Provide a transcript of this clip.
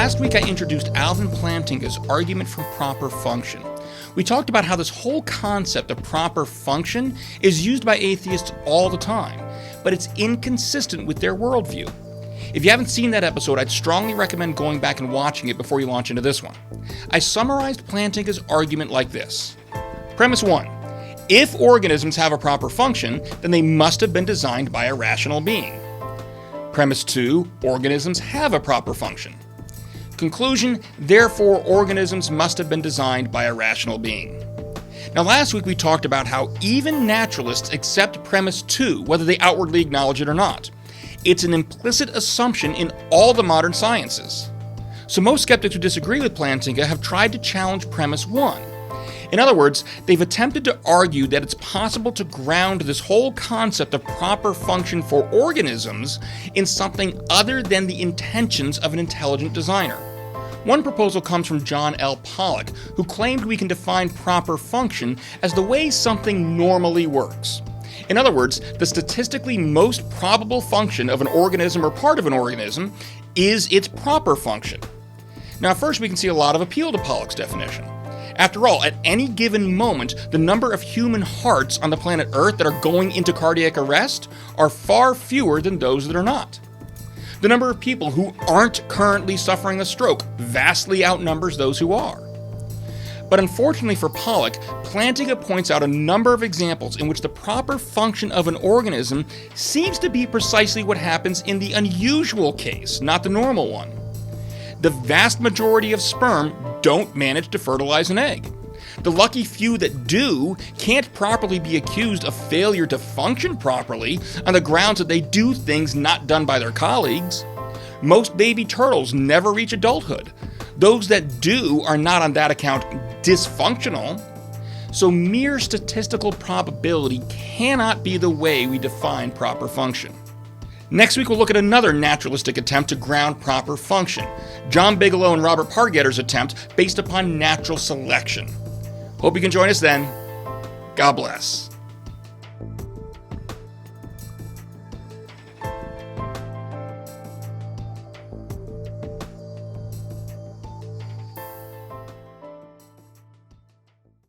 Last week I introduced Alvin Plantinga's argument from proper function. We talked about how this whole concept of proper function is used by atheists all the time, but it's inconsistent with their worldview. If you haven't seen that episode, I'd strongly recommend going back and watching it before you launch into this one. I summarized Plantinga's argument like this. Premise 1. If organisms have a proper function, then they must have been designed by a rational being. Premise 2. Organisms have a proper function. Conclusion, therefore organisms must have been designed by a rational being. Now last week we talked about how even naturalists accept premise 2, whether they outwardly acknowledge it or not. It's an implicit assumption in all the modern sciences. So most skeptics who disagree with Plantinga have tried to challenge premise 1. In other words, they've attempted to argue that it's possible to ground this whole concept of proper function for organisms in something other than the intentions of an intelligent designer. One proposal comes from John L. Pollock, who claimed we can define proper function as the way something normally works. In other words, the statistically most probable function of an organism or part of an organism is its proper function. Now, first we can see a lot of appeal to Pollock's definition. After all, at any given moment, the number of human hearts on the planet Earth that are going into cardiac arrest are far fewer than those that are not. The number of people who aren't currently suffering a stroke vastly outnumbers those who are. But unfortunately for Pollock, Plantinga points out a number of examples in which the proper function of an organism seems to be precisely what happens in the unusual case, not the normal one. The vast majority of sperm don't manage to fertilize an egg. The lucky few that do can't properly be accused of failure to function properly on the grounds that they do things not done by their colleagues. Most baby turtles never reach adulthood. Those that do are not on that account dysfunctional. So mere statistical probability cannot be the way we define proper function. Next week we'll look at another naturalistic attempt to ground proper function, John Bigelow and Robert Pargetter's attempt based upon natural selection. Hope you can join us then. God bless.